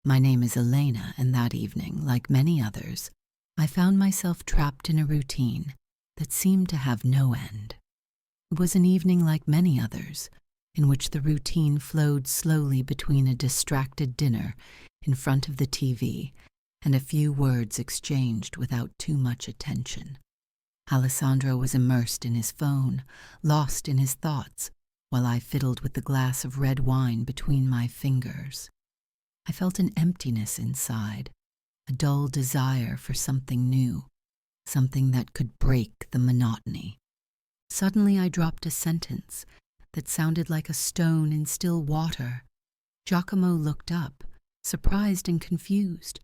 My name is Elena, and that evening, like many others, I found myself trapped in a routine that seemed to have no end. It was an evening like many others, in which the routine flowed slowly between a distracted dinner in front of the TV and a few words exchanged without too much attention. Alessandro was immersed in his phone, lost in his thoughts, while I fiddled with the glass of red wine between my fingers. I felt an emptiness inside, a dull desire for something new, something that could break the monotony. Suddenly I dropped a sentence that sounded like a stone in still water. Giacomo looked up, surprised and confused,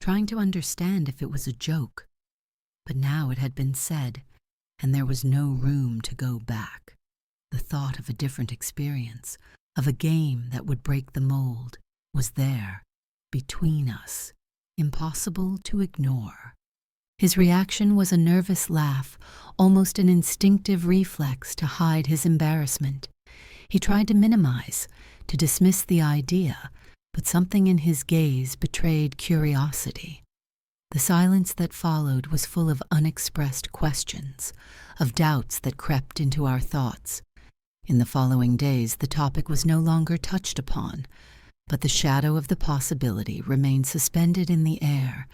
trying to understand if it was a joke. But now it had been said, and there was no room to go back. The thought of a different experience, of a game that would break the mold, was there, between us, impossible to ignore. His reaction was a nervous laugh, almost an instinctive reflex to hide his embarrassment. He tried to minimize, to dismiss the idea, but something in his gaze betrayed curiosity. The silence that followed was full of unexpressed questions, of doubts that crept into our thoughts. In the following days, the topic was no longer touched upon, but the shadow of the possibility remained suspended in the air,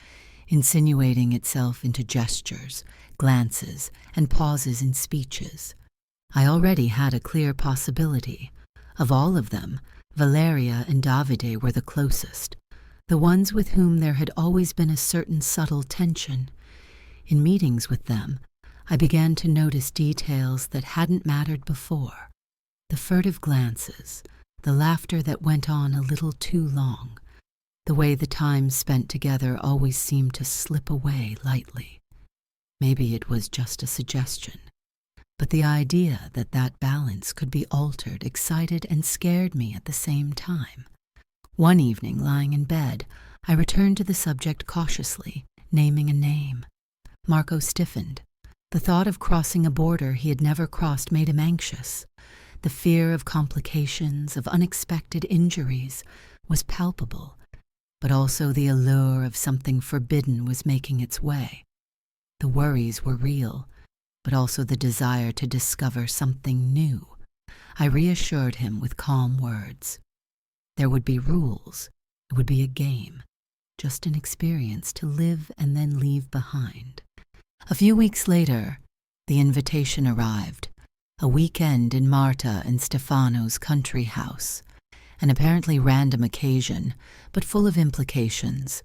insinuating itself into gestures, glances, and pauses in speeches. I already had a clear possibility. Of all of them, Valeria and Davide were the closest, the ones with whom there had always been a certain subtle tension. In meetings with them, I began to notice details that hadn't mattered before. The furtive glances, the laughter that went on a little too long, the way the time spent together always seemed to slip away lightly. Maybe it was just a suggestion, but the idea that that balance could be altered excited and scared me at the same time. One evening, lying in bed, I returned to the subject cautiously, naming a name. Marco stiffened. The thought of crossing a border he had never crossed made him anxious. The fear of complications, of unexpected injuries, was palpable, but also the allure of something forbidden was making its way. The worries were real, but also the desire to discover something new. I reassured him with calm words. There would be rules. It would be a game, just an experience to live and then leave behind. A few weeks later, the invitation arrived. A weekend in Marta and Stefano's country house, an apparently random occasion, but full of implications.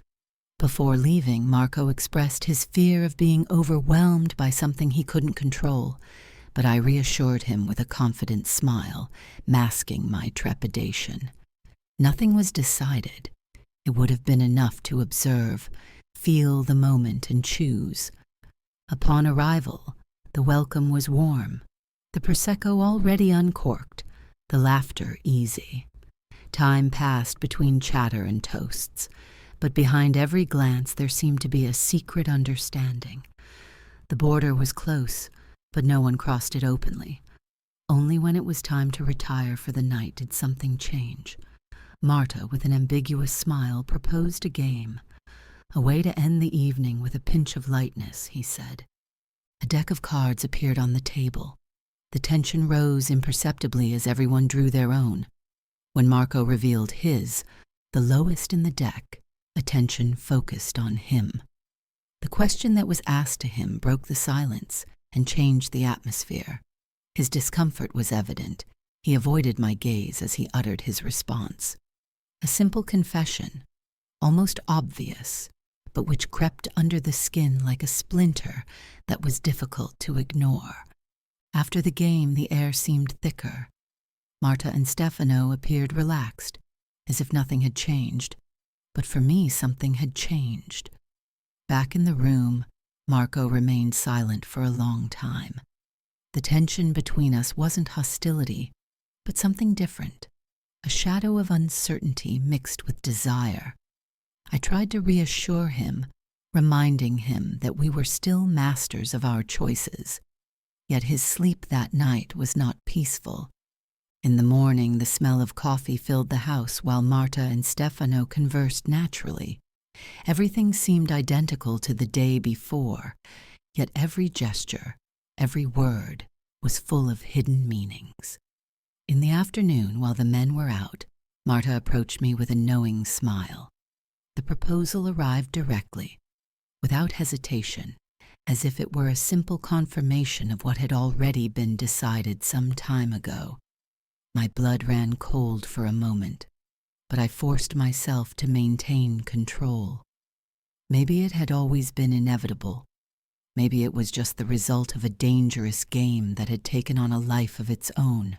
Before leaving, Marco expressed his fear of being overwhelmed by something he couldn't control, but I reassured him with a confident smile, masking my trepidation. Nothing was decided. It would have been enough to observe, feel the moment and choose. Upon arrival, the welcome was warm. The Prosecco already uncorked, the laughter easy. Time passed between chatter and toasts, but behind every glance there seemed to be a secret understanding. The border was close, but no one crossed it openly. Only when it was time to retire for the night did something change. Marta, with an ambiguous smile, proposed a game. A way to end the evening with a pinch of lightness, he said. A deck of cards appeared on the table. The tension rose imperceptibly as everyone drew their own. When Marco revealed his, the lowest in the deck, attention focused on him. The question that was asked to him broke the silence and changed the atmosphere. His discomfort was evident. He avoided my gaze as he uttered his response. A simple confession, almost obvious, but which crept under the skin like a splinter that was difficult to ignore. After the game, the air seemed thicker. Marta and Stefano appeared relaxed, as if nothing had changed. But for me, something had changed. Back in the room, Marco remained silent for a long time. The tension between us wasn't hostility, but something different, a shadow of uncertainty mixed with desire. I tried to reassure him, reminding him that we were still masters of our choices. Yet his sleep that night was not peaceful. In the morning, the smell of coffee filled the house while Marta and Stefano conversed naturally. Everything seemed identical to the day before, yet every gesture, every word, was full of hidden meanings. In the afternoon, while the men were out, Marta approached me with a knowing smile. The proposal arrived directly, without hesitation, as if it were a simple confirmation of what had already been decided some time ago. My blood ran cold for a moment, but I forced myself to maintain control. Maybe it had always been inevitable. Maybe it was just the result of a dangerous game that had taken on a life of its own.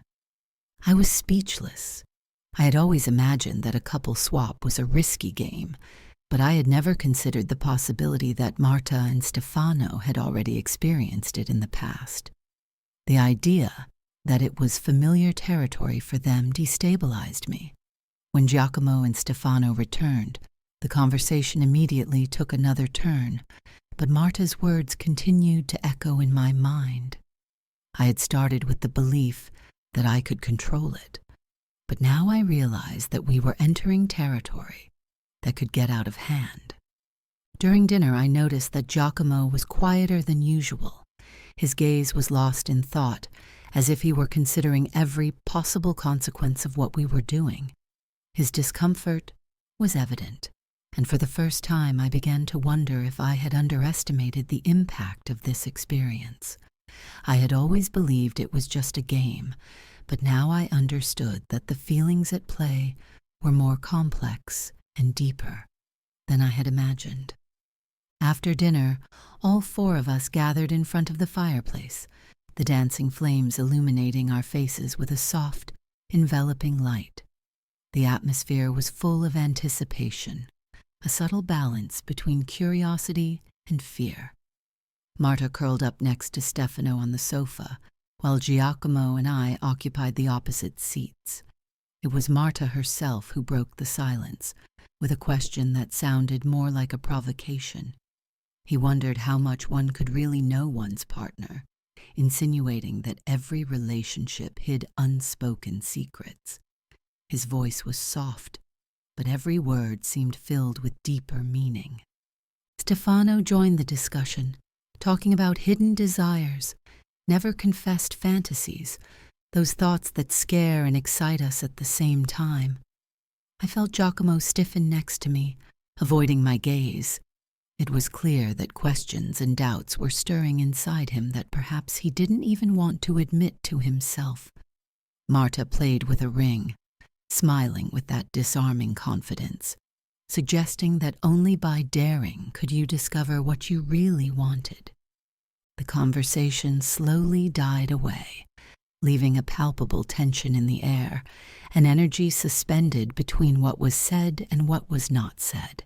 I was speechless. I had always imagined that a couple swap was a risky game, but I had never considered the possibility that Marta and Stefano had already experienced it in the past. The idea that it was familiar territory for them destabilized me. When Giacomo and Stefano returned, the conversation immediately took another turn, but Marta's words continued to echo in my mind. I had started with the belief that I could control it, but now I realized that we were entering territory that could get out of hand. During dinner, I noticed that Giacomo was quieter than usual. His gaze was lost in thought, as if he were considering every possible consequence of what we were doing. His discomfort was evident, and for the first time I began to wonder if I had underestimated the impact of this experience. I had always believed it was just a game, but now I understood that the feelings at play were more complex and deeper than I had imagined. After dinner, all four of us gathered in front of the fireplace, the dancing flames illuminating our faces with a soft, enveloping light. The atmosphere was full of anticipation, a subtle balance between curiosity and fear. Marta curled up next to Stefano on the sofa, while Giacomo and I occupied the opposite seats. It was Marta herself who broke the silence, with a question that sounded more like a provocation. He wondered how much one could really know one's partner, insinuating that every relationship hid unspoken secrets. His voice was soft, but every word seemed filled with deeper meaning. Stefano joined the discussion, talking about hidden desires, never confessed fantasies, those thoughts that scare and excite us at the same time. I felt Giacomo stiffen next to me, avoiding my gaze. It was clear that questions and doubts were stirring inside him that perhaps he didn't even want to admit to himself. Marta played with a ring, smiling with that disarming confidence, suggesting that only by daring could you discover what you really wanted. The conversation slowly died away, leaving a palpable tension in the air, an energy suspended between what was said and what was not said.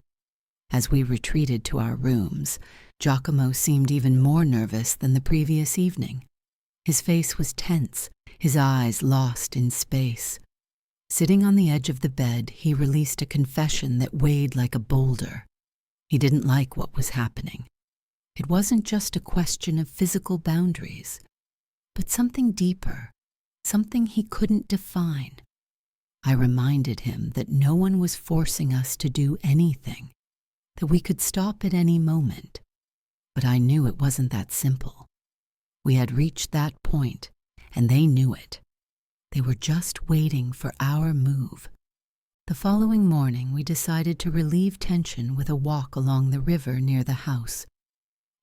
As we retreated to our rooms, Giacomo seemed even more nervous than the previous evening. His face was tense, his eyes lost in space. Sitting on the edge of the bed, he released a confession that weighed like a boulder. He didn't like what was happening. It wasn't just a question of physical boundaries, but something deeper, something he couldn't define. I reminded him that no one was forcing us to do anything, that we could stop at any moment. But I knew it wasn't that simple. We had reached that point, and they knew it. They were just waiting for our move. The following morning, we decided to relieve tension with a walk along the river near the house.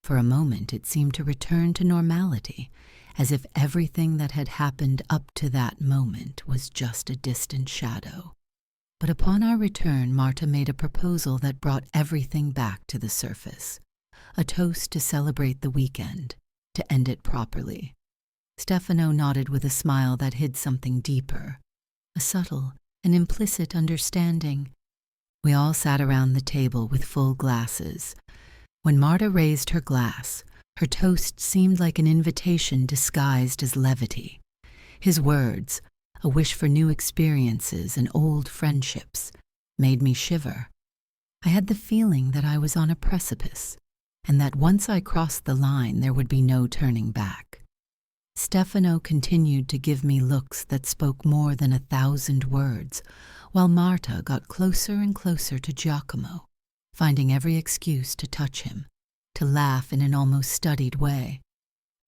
For a moment, it seemed to return to normality, as if everything that had happened up to that moment was just a distant shadow. But upon our return, Marta made a proposal that brought everything back to the surface, a toast to celebrate the weekend, to end it properly. Stefano nodded with a smile that hid something deeper, a subtle and implicit understanding. We all sat around the table with full glasses. When Marta raised her glass, her toast seemed like an invitation disguised as levity. His words, a wish for new experiences and old friendships, made me shiver. I had the feeling that I was on a precipice, and that once I crossed the line there would be no turning back. Stefano continued to give me looks that spoke more than 1,000 words, while Marta got closer and closer to Giacomo, finding every excuse to touch him, to laugh in an almost studied way.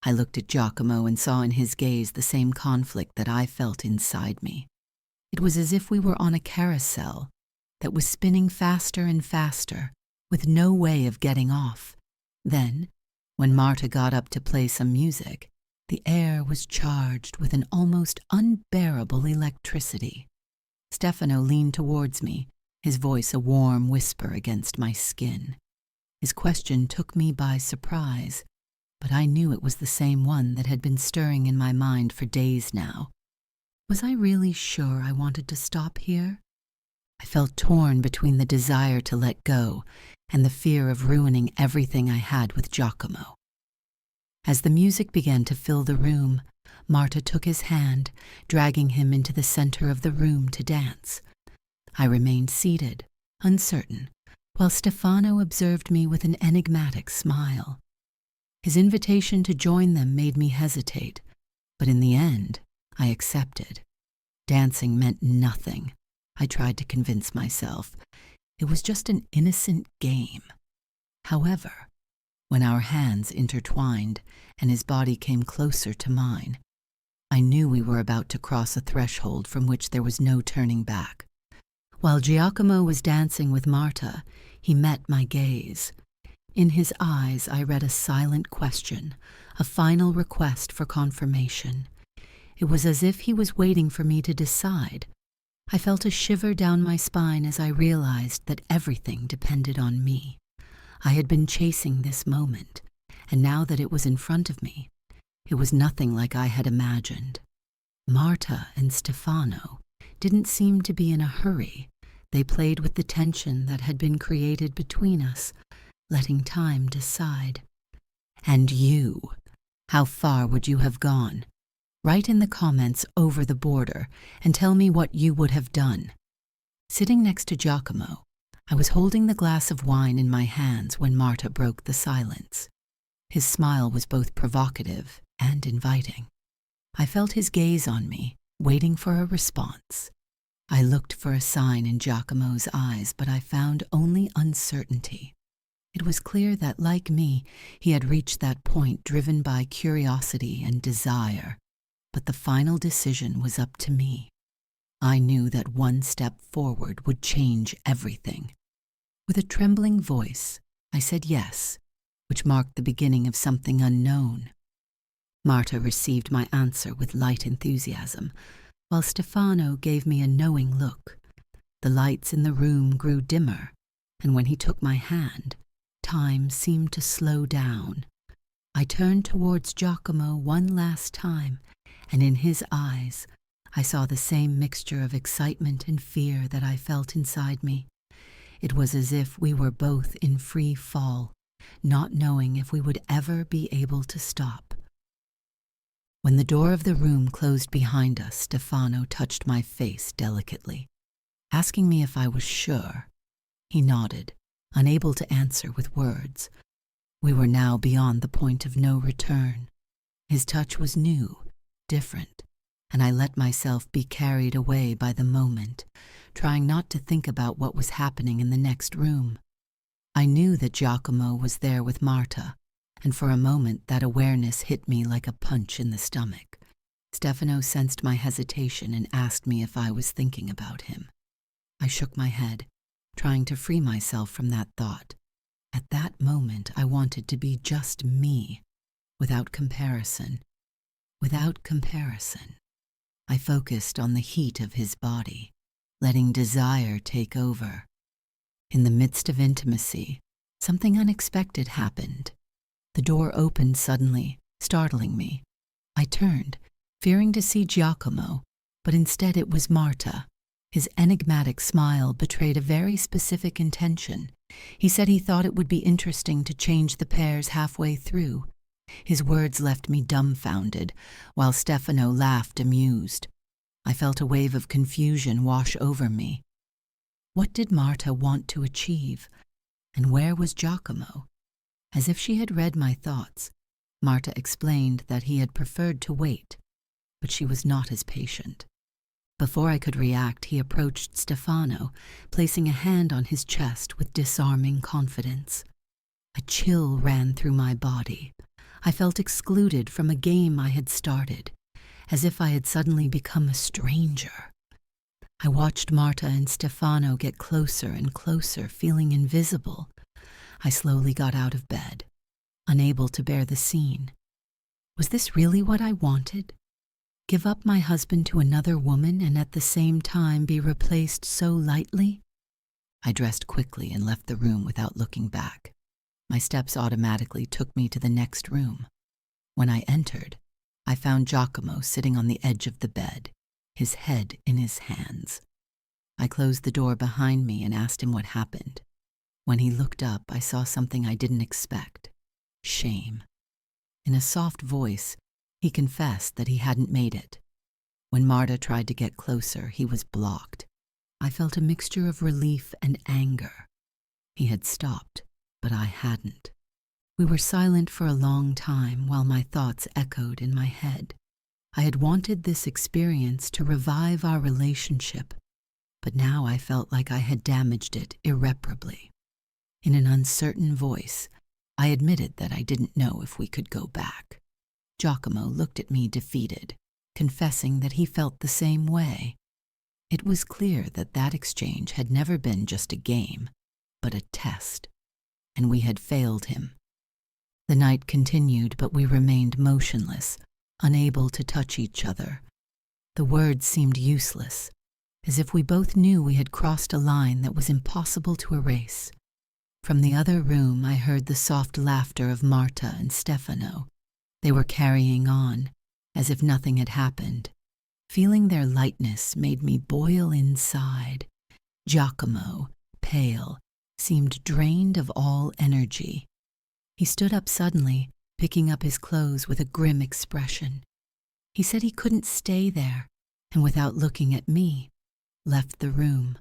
I looked at Giacomo and saw in his gaze the same conflict that I felt inside me. It was as if we were on a carousel that was spinning faster and faster, with no way of getting off. Then, when Marta got up to play some music, the air was charged with an almost unbearable electricity. Stefano leaned towards me, his voice a warm whisper against my skin. His question took me by surprise, but I knew it was the same one that had been stirring in my mind for days now. Was I really sure I wanted to stop here? I felt torn between the desire to let go and the fear of ruining everything I had with Giacomo. As the music began to fill the room, Marta took his hand, dragging him into the center of the room to dance. I remained seated, uncertain, while Stefano observed me with an enigmatic smile. His invitation to join them made me hesitate, but in the end, I accepted. Dancing meant nothing, I tried to convince myself. It was just an innocent game. However, when our hands intertwined and his body came closer to mine, I knew we were about to cross a threshold from which there was no turning back. While Giacomo was dancing with Marta, he met my gaze. In his eyes I read a silent question, a final request for confirmation. It was as if he was waiting for me to decide. I felt a shiver down my spine as I realized that everything depended on me. I had been chasing this moment, and now that it was in front of me, it was nothing like I had imagined. Marta and Stefano didn't seem to be in a hurry. They played with the tension that had been created between us, letting time decide. And you, how far would you have gone? Write in the comments over the border and tell me what you would have done. Sitting next to Giacomo, I was holding the glass of wine in my hands when Marta broke the silence. His smile was both provocative and inviting. I felt his gaze on me, waiting for a response. I looked for a sign in Giacomo's eyes, but I found only uncertainty. It was clear that, like me, he had reached that point driven by curiosity and desire, but the final decision was up to me. I knew that one step forward would change everything. With a trembling voice, I said yes, which marked the beginning of something unknown. Marta received my answer with light enthusiasm, while Stefano gave me a knowing look. The lights in the room grew dimmer, and when he took my hand, time seemed to slow down. I turned towards Giacomo one last time, and in his eyes, I saw the same mixture of excitement and fear that I felt inside me. It was as if we were both in free fall, not knowing if we would ever be able to stop. When the door of the room closed behind us, Stefano touched my face delicately, asking me if I was sure. He nodded, unable to answer with words. We were now beyond the point of no return. His touch was new, different, and I let myself be carried away by the moment, trying not to think about what was happening in the next room. I knew that Giacomo was there with Marta, and for a moment that awareness hit me like a punch in the stomach. Stefano sensed my hesitation and asked me if I was thinking about him. I shook my head, trying to free myself from that thought. At that moment, I wanted to be just me, without comparison. Without comparison. I focused on the heat of his body, letting desire take over. In the midst of intimacy, something unexpected happened. The door opened suddenly, startling me. I turned, fearing to see Giacomo, but instead it was Marta. His enigmatic smile betrayed a very specific intention. He said he thought it would be interesting to change the pairs halfway through. His words left me dumbfounded, while Stefano laughed amused. I felt a wave of confusion wash over me. What did Marta want to achieve? And where was Giacomo? As if she had read my thoughts, Marta explained that he had preferred to wait, but she was not as patient. Before I could react, he approached Stefano, placing a hand on his chest with disarming confidence. A chill ran through my body. I felt excluded from a game I had started, as if I had suddenly become a stranger. I watched Marta and Stefano get closer and closer, feeling invisible. I slowly got out of bed, unable to bear the scene. Was this really what I wanted? Give up my husband to another woman and at the same time be replaced so lightly? I dressed quickly and left the room without looking back. My steps automatically took me to the next room. When I entered, I found Giacomo sitting on the edge of the bed, his head in his hands. I closed the door behind me and asked him what happened. When he looked up, I saw something I didn't expect: shame. In a soft voice, he confessed that he hadn't made it. When Marta tried to get closer, he was blocked. I felt a mixture of relief and anger. He had stopped, but I hadn't. We were silent for a long time while my thoughts echoed in my head. I had wanted this experience to revive our relationship, but now I felt like I had damaged it irreparably. In an uncertain voice, I admitted that I didn't know if we could go back. Giacomo looked at me defeated, confessing that he felt the same way. It was clear that that exchange had never been just a game, but a test, and we had failed him. The night continued, but we remained motionless, unable to touch each other. The words seemed useless, as if we both knew we had crossed a line that was impossible to erase. From the other room, I heard the soft laughter of Marta and Stefano. They were carrying on, as if nothing had happened. Feeling their lightness made me boil inside. Giacomo, pale, seemed drained of all energy. He stood up suddenly, picking up his clothes with a grim expression. He said he couldn't stay there, and without looking at me, left the room.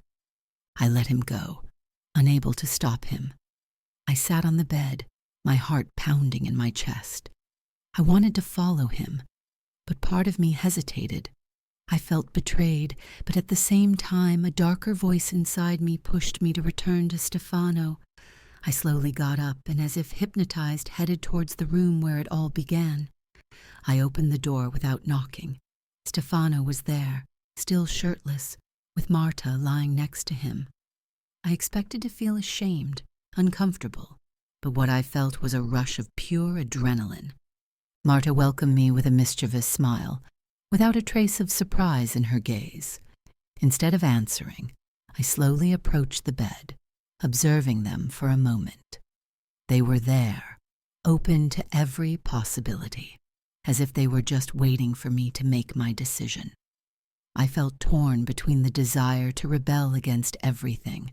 I let him go, unable to stop him. I sat on the bed, my heart pounding in my chest. I wanted to follow him, but part of me hesitated. I felt betrayed, but at the same time, a darker voice inside me pushed me to return to Stefano. I slowly got up and, as if hypnotized, headed towards the room where it all began. I opened the door without knocking. Stefano was there, still shirtless, with Marta lying next to him. I expected to feel ashamed, uncomfortable, but what I felt was a rush of pure adrenaline. Marta welcomed me with a mischievous smile, without a trace of surprise in her gaze. Instead of answering, I slowly approached the bed, observing them for a moment. They were there, open to every possibility, as if they were just waiting for me to make my decision. I felt torn between the desire to rebel against everything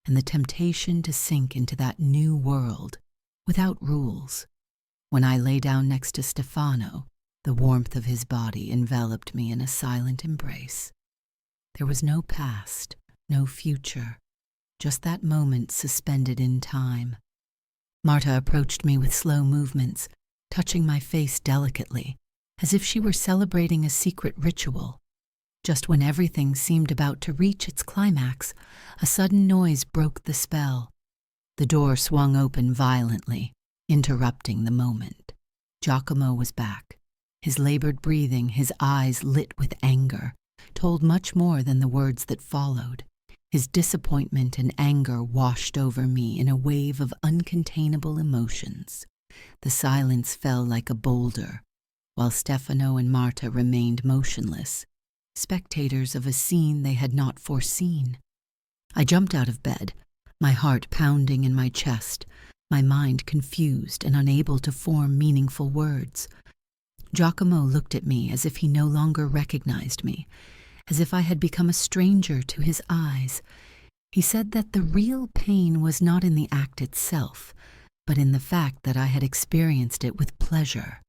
and the temptation to sink into that new world without rules. When I lay down next to Stefano, the warmth of his body enveloped me in a silent embrace. There was no past, no future, just that moment suspended in time. Marta approached me with slow movements, touching my face delicately, as if she were celebrating a secret ritual. Just when everything seemed about to reach its climax, a sudden noise broke the spell. The door swung open violently, interrupting the moment. Giacomo was back. His labored breathing, his eyes lit with anger, told much more than the words that followed. His disappointment and anger washed over me in a wave of uncontainable emotions. The silence fell like a boulder, while Stefano and Marta remained motionless, spectators of a scene they had not foreseen. I jumped out of bed, my heart pounding in my chest, my mind confused and unable to form meaningful words. Giacomo looked at me as if he no longer recognized me, as if I had become a stranger to his eyes. He said that the real pain was not in the act itself, but in the fact that I had experienced it with pleasure.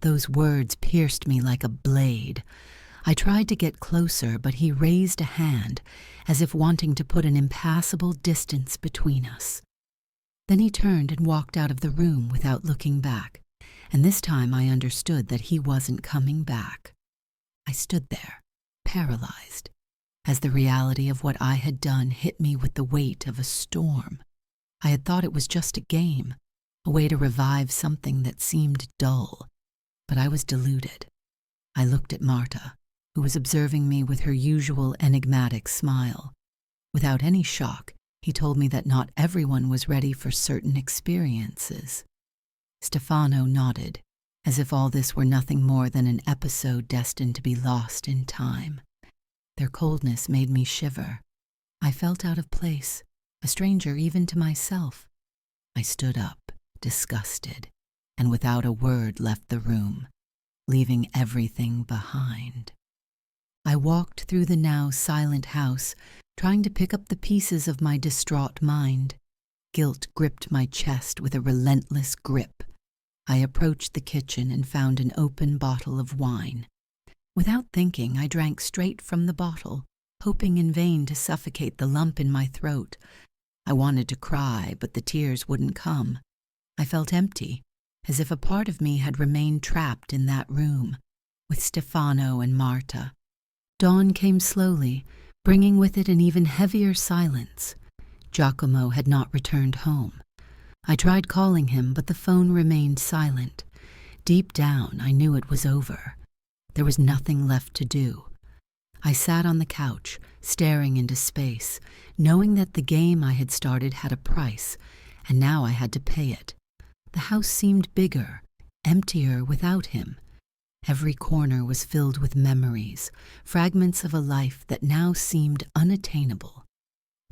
Those words pierced me like a blade. I tried to get closer, but he raised a hand, as if wanting to put an impassable distance between us. Then he turned and walked out of the room without looking back, and this time I understood that he wasn't coming back. I stood there, paralyzed, as the reality of what I had done hit me with the weight of a storm. I had thought it was just a game, a way to revive something that seemed dull, but I was deluded. I looked at Marta, who was observing me with her usual enigmatic smile. Without any shock, he told me that not everyone was ready for certain experiences. Stefano nodded, as if all this were nothing more than an episode destined to be lost in time. Their coldness made me shiver. I felt out of place, a stranger even to myself. I stood up, disgusted, and without a word left the room, leaving everything behind. I walked through the now silent house, trying to pick up the pieces of my distraught mind. Guilt gripped my chest with a relentless grip. I approached the kitchen and found an open bottle of wine. Without thinking, I drank straight from the bottle, hoping in vain to suffocate the lump in my throat. I wanted to cry, but the tears wouldn't come. I felt empty, as if a part of me had remained trapped in that room, with Stefano and Marta. Dawn came slowly, bringing with it an even heavier silence. Giacomo had not returned home. I tried calling him, but the phone remained silent. Deep down, I knew it was over. There was nothing left to do. I sat on the couch, staring into space, knowing that the game I had started had a price, and now I had to pay it. The house seemed bigger, emptier without him. Every corner was filled with memories, fragments of a life that now seemed unattainable.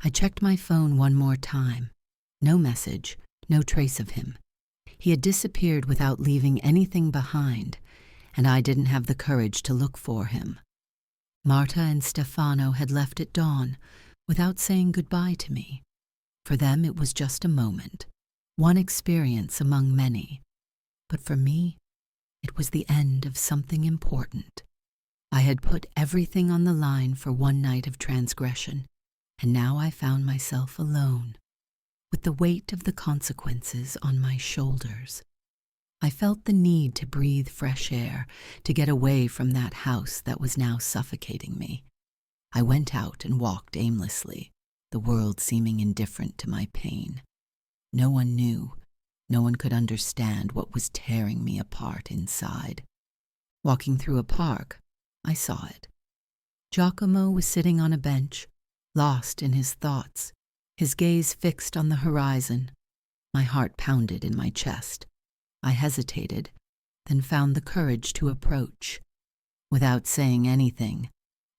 I checked my phone one more time. No message, no trace of him. He had disappeared without leaving anything behind, and I didn't have the courage to look for him. Marta and Stefano had left at dawn, without saying goodbye to me. For them it was just a moment, one experience among many. But for me, it was the end of something important. I had put everything on the line for one night of transgression, and now I found myself alone, with the weight of the consequences on my shoulders. I felt the need to breathe fresh air, to get away from that house that was now suffocating me. I went out and walked aimlessly, the world seeming indifferent to my pain. No one knew, no one could understand what was tearing me apart inside. Walking through a park, I saw it. Giacomo was sitting on a bench, lost in his thoughts, his gaze fixed on the horizon. My heart pounded in my chest. I hesitated, then found the courage to approach. Without saying anything,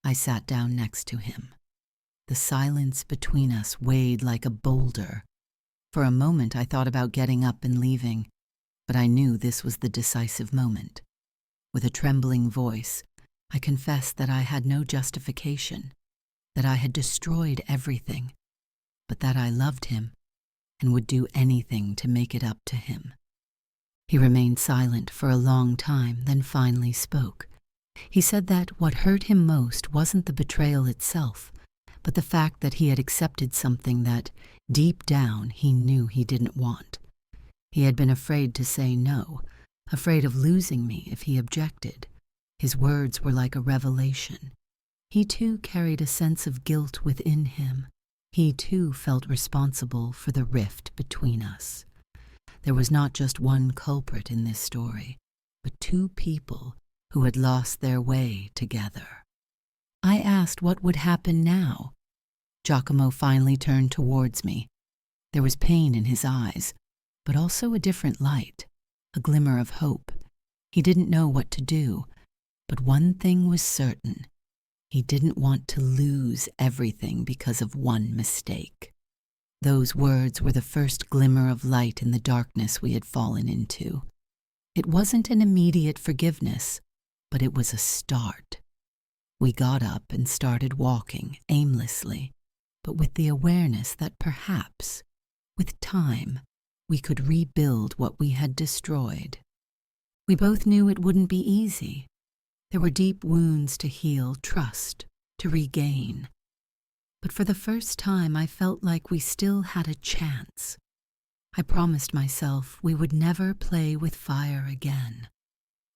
I sat down next to him. The silence between us weighed like a boulder. For a moment I thought about getting up and leaving, but I knew this was the decisive moment. With a trembling voice, I confessed that I had no justification, that I had destroyed everything, but that I loved him and would do anything to make it up to him. He remained silent for a long time, then finally spoke. He said that what hurt him most wasn't the betrayal itself, but the fact that he had accepted something that, deep down, he knew he didn't want. He had been afraid to say no, afraid of losing me if he objected. His words were like a revelation. He too carried a sense of guilt within him. He too felt responsible for the rift between us. There was not just one culprit in this story, but two people who had lost their way together. I asked what would happen now. Giacomo finally turned towards me. There was pain in his eyes, but also a different light, a glimmer of hope. He didn't know what to do, but one thing was certain. He didn't want to lose everything because of one mistake. Those words were the first glimmer of light in the darkness we had fallen into. It wasn't an immediate forgiveness, but it was a start. We got up and started walking aimlessly, but with the awareness that perhaps, with time, we could rebuild what we had destroyed. We both knew it wouldn't be easy. There were deep wounds to heal, trust to regain. But for the first time, I felt like we still had a chance. I promised myself we would never play with fire again.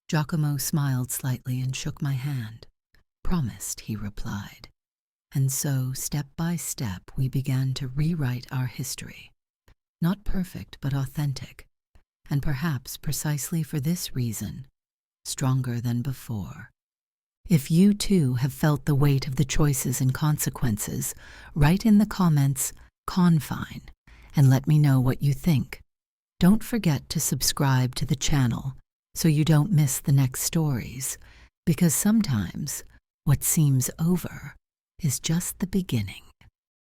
Giacomo smiled slightly and shook my hand. Promised, he replied. And so, step by step, we began to rewrite our history. Not perfect, but authentic. And perhaps precisely for this reason, stronger than before. If you too have felt the weight of the choices and consequences, write in the comments, confine, and let me know what you think. Don't forget to subscribe to the channel so you don't miss the next stories, because sometimes what seems over is just the beginning.